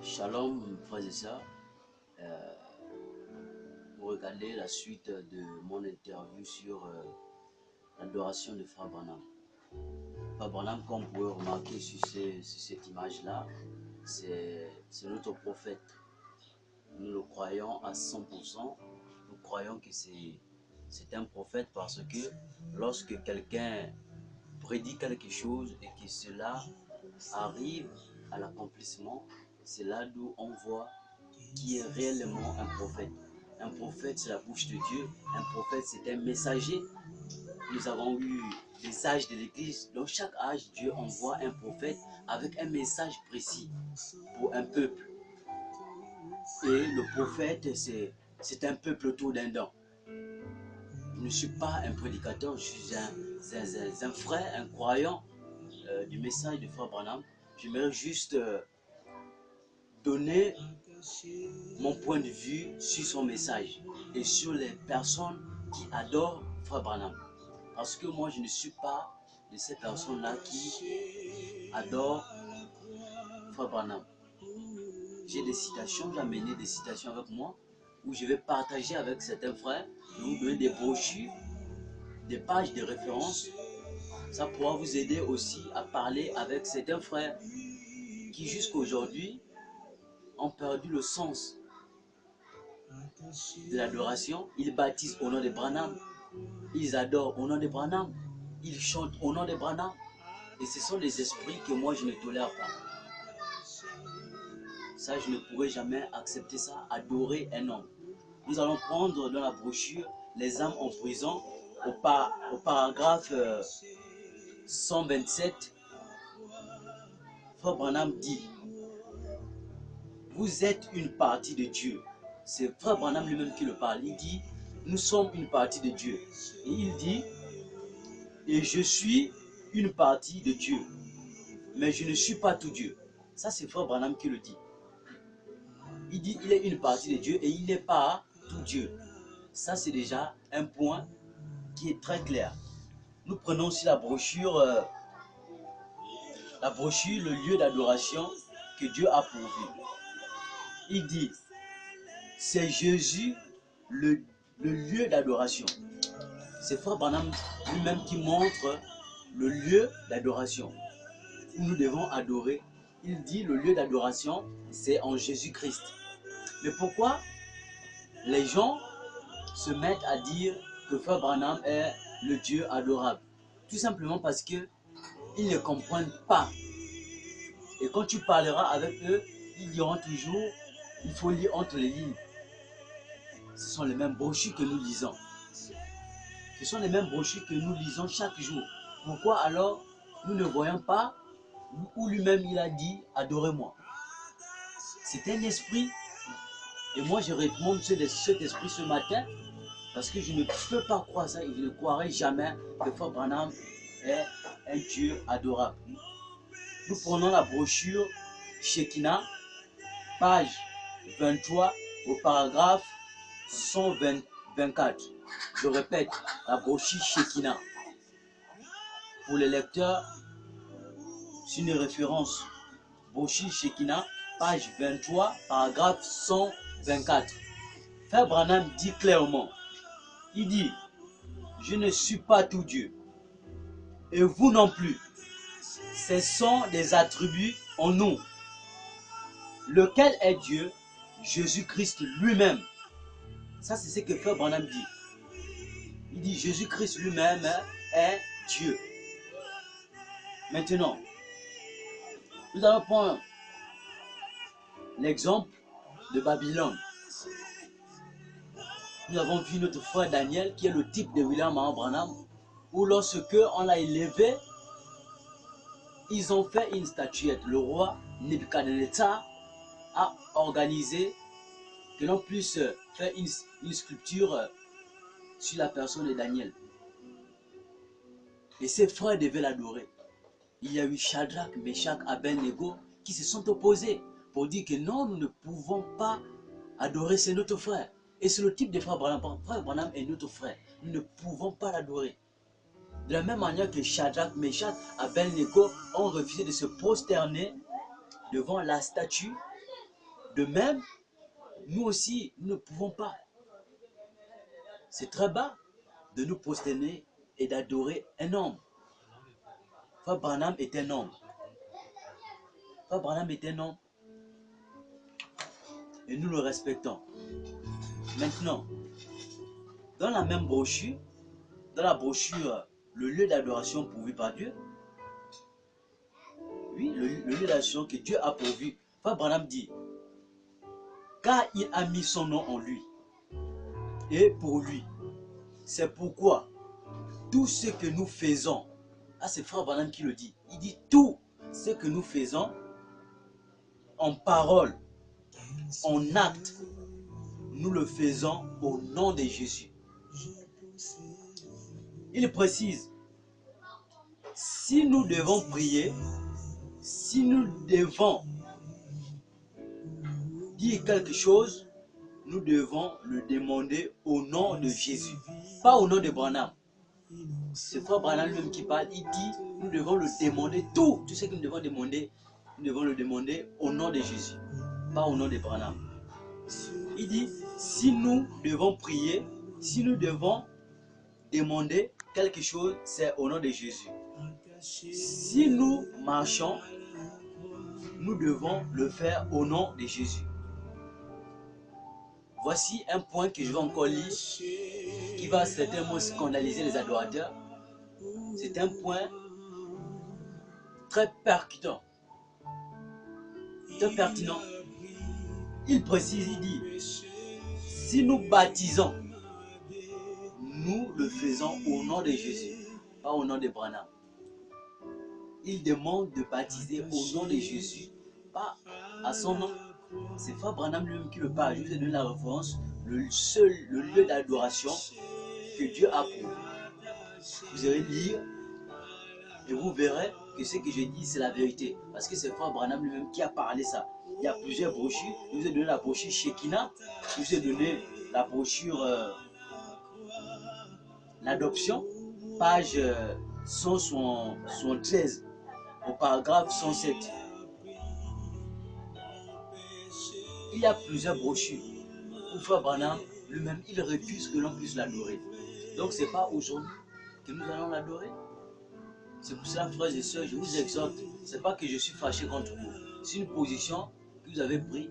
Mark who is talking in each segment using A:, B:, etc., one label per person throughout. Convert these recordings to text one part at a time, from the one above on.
A: Shalom, frères et sœurs. Vous regardez la suite de mon interview sur l'adoration de Frère Branham. Frère Branham, comme vous pouvez remarquer sur cette image-là, c'est notre prophète. Nous le croyons à 100%. Nous croyons que c'est un prophète parce que lorsque quelqu'un prédit quelque chose et que cela arrive à l'accomplissement, c'est là d'où on voit qui est réellement un prophète. Un prophète, c'est la bouche de Dieu. Un prophète, c'est un messager. Nous avons eu les âges de l'Église. Dans chaque âge, Dieu envoie un prophète avec un message précis pour un peuple. Et le prophète, c'est un peuple autour d'un dent. Je ne suis pas un prédicateur, je suis un frère, un croyant du message de Frère Branham. J'aimerais juste donner mon point de vue sur son message et sur les personnes qui adorent Frère Branham. Parce que moi, je ne suis pas de ces personnes-là qui adorent Frère Branham. J'ai des citations, j'ai amené des citations avec moi où je vais partager avec certains frères, je vais vous donner des brochures, des pages de référence. Ça pourra vous aider aussi à parler avec certains frères qui jusqu'à aujourd'hui ont perdu le sens de l'adoration. Ils baptisent au nom de Branham, ils adorent au nom de Branham, ils chantent au nom de Branham. Et ce sont des esprits que moi je ne tolère pas. Ça, je ne pourrais jamais accepter ça, adorer un homme. Nous allons prendre dans la brochure les âmes en prison au paragraphe 127. Frère Branham dit: vous êtes une partie de Dieu. C'est Frère Branham lui-même qui le parle. Il dit: nous sommes une partie de Dieu. Et il dit: et je suis une partie de Dieu, mais je ne suis pas tout Dieu. Ça, c'est Frère Branham qui le dit. Il dit: il est une partie de Dieu et il n'est pas tout Dieu. Ça, c'est déjà un point qui est très clair. Nous prenons aussi la brochure, le lieu d'adoration que Dieu a pourvu. Il dit: c'est Jésus le lieu d'adoration. C'est Frère Branham lui-même qui montre le lieu d'adoration où nous devons adorer. Il dit: le lieu d'adoration, c'est en Jésus-Christ. Mais pourquoi les gens se mettent à dire que Frère Branham est le Dieu adorable? Tout simplement parce qu'ils ne comprennent pas. Et quand tu parleras avec eux, ils diront toujours: il faut lire entre les lignes. Ce sont les mêmes brochures que nous lisons. Ce sont les mêmes brochures que nous lisons chaque jour. Pourquoi alors nous ne voyons pas où lui-même il a dit: adorez-moi? C'est un esprit. Et moi je réponds cet esprit ce matin parce que je ne peux pas croire ça et je ne croirai jamais que Frère Branham est un Dieu adorable. Nous prenons la brochure Shekinah, page 23 au paragraphe 124. Je répète, la brochure Shekinah. Pour les lecteurs, c'est une référence. Brochure Shekinah, page 23, paragraphe 124. Frère Branham dit clairement, il dit: je ne suis pas tout Dieu, et vous non plus. Ce sont des attributs en nous. Lequel est Dieu? Jésus-Christ lui-même. Ça, c'est ce que Frère Branham dit. Il dit: Jésus-Christ lui-même est Dieu. Maintenant, nous allons prendre l'exemple de Babylone. Nous avons vu notre frère Daniel, qui est le type de William Branham, où lorsque on l'a élevé, ils ont fait une statuette. Le roi Nebuchadnezzar a organisé que l'on puisse faire une sculpture sur la personne de Daniel. Et ses frères devaient l'adorer. Il y a eu Shadrach, Meshach, Abednego qui se sont opposés pour dire que non, nous ne pouvons pas adorer, c'est notre frère. Et c'est le type de frère Branham. Frère Branham est notre frère. Nous ne pouvons pas l'adorer. De la même manière que Shadrach, Meshach, Abednego ont refusé de se prosterner devant la statue De même, nous aussi, nous ne pouvons pas. C'est très bas de nous prosterner et d'adorer un homme. Frère Branham est un homme. Frère Branham est un homme. Et nous le respectons. Maintenant, dans la même brochure, dans la brochure Le lieu d'adoration pourvu par Dieu, oui, le lieu d'adoration que Dieu a pourvu, Frère Branham dit, car il a mis son nom en lui et pour lui. C'est pourquoi tout ce que nous faisons, c'est Frère Branham qui le dit, il dit tout ce que nous faisons en parole, en acte, nous le faisons au nom de Jésus. Il précise, si nous devons prier, si nous devons dire quelque chose, nous devons le demander au nom de Jésus, pas au nom de Branham. C'est Frère Branham lui-même qui parle, il dit, nous devons le demander, tout ce que nous devons demander, nous devons le demander au nom de Jésus, pas au nom de Branham. Il dit, si nous devons prier, si nous devons demander quelque chose, c'est au nom de Jésus. Si nous marchons, nous devons le faire au nom de Jésus. Voici un point que je vais encore lire, qui va certainement scandaliser les adorateurs. C'est un point très percutant, très pertinent. Il précise, il dit, si nous baptisons, nous le faisons au nom de Jésus, pas au nom de Branham. Il demande de baptiser au nom de Jésus, pas à son nom. C'est Frère Branham lui-même qui le parle. Je vous ai donné la référence, le lieu d'adoration que Dieu a pourvu. Vous irez lire et vous verrez que ce que je dis, c'est la vérité. Parce que c'est Frère Branham lui-même qui a parlé ça. Il y a plusieurs brochures. Je vous ai donné la brochure Shekinah. Je vous ai donné la brochure L'adoption, page 173, au paragraphe 107. Il y a plusieurs brochures où Frère Branham lui-même, il refuse que l'on puisse l'adorer. Donc ce n'est pas aujourd'hui que nous allons l'adorer. C'est pour cela, frères et sœurs, je vous exhorte. Ce n'est pas que je suis fâché contre vous. C'est une position que vous avez prise.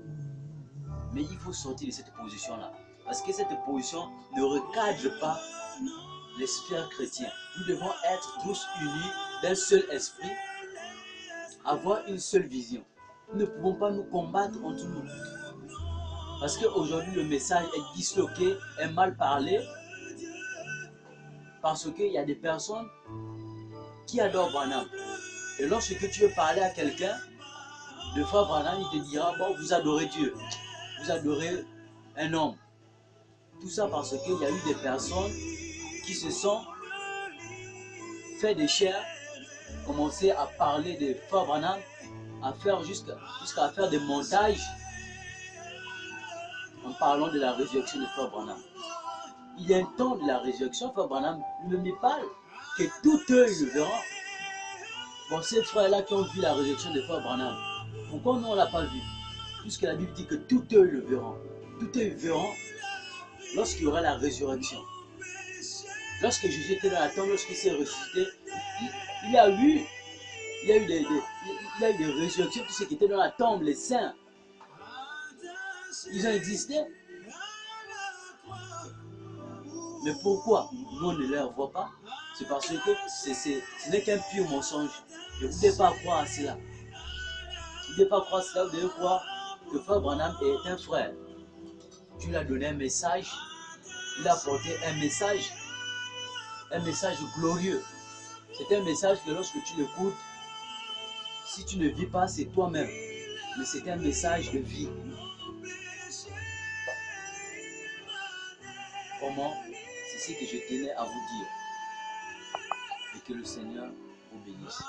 A: Mais il faut sortir de cette position-là. Parce que cette position ne recadre pas les sphères chrétiennes. Nous devons être tous unis d'un seul esprit, avoir une seule vision. Nous ne pouvons pas nous combattre entre nous. Parce qu'aujourd'hui, le message est disloqué, est mal parlé. Parce qu'il y a des personnes qui adorent Branham. Et lorsque tu veux parler à quelqu'un de Frère Branham, il te dira, bon, vous adorez Dieu. Vous adorez un homme. Tout ça parce qu'il y a eu des personnes qui se sont fait des chairs, commencer à parler de Frère Branham, à faire jusqu'à faire des montages en parlant de la résurrection de Frère Branham. Il y a un temps de la résurrection, Frère Branham lui-même parle que tout œil le verra. Bon, ces frères-là qui ont vu la résurrection de Frère Branham, pourquoi nous on ne l'a pas vu? Puisque la Bible dit que tout œil le verra. Tout œil verra lorsqu'il y aura la résurrection. Lorsque Jésus était dans la tombe, lorsqu'il s'est ressuscité, il y a eu des résurrections, tous ceux qui étaient dans la tombe, les saints. Ils ont existé. Mais pourquoi nous on ne les revoit pas? C'est parce que ce n'est qu'un pur mensonge. Ne vous devez pas croire à cela. Vous ne devez pas croire à cela, vous devez croire que Frère Branham est un frère. Dieu lui a donné un message, il a apporté un message glorieux. C'est un message que lorsque tu l'écoutes, si tu ne vis pas, c'est toi-même. Mais c'est un message de vie. Comment? C'est ce que je tenais à vous dire. Et que le Seigneur vous bénisse.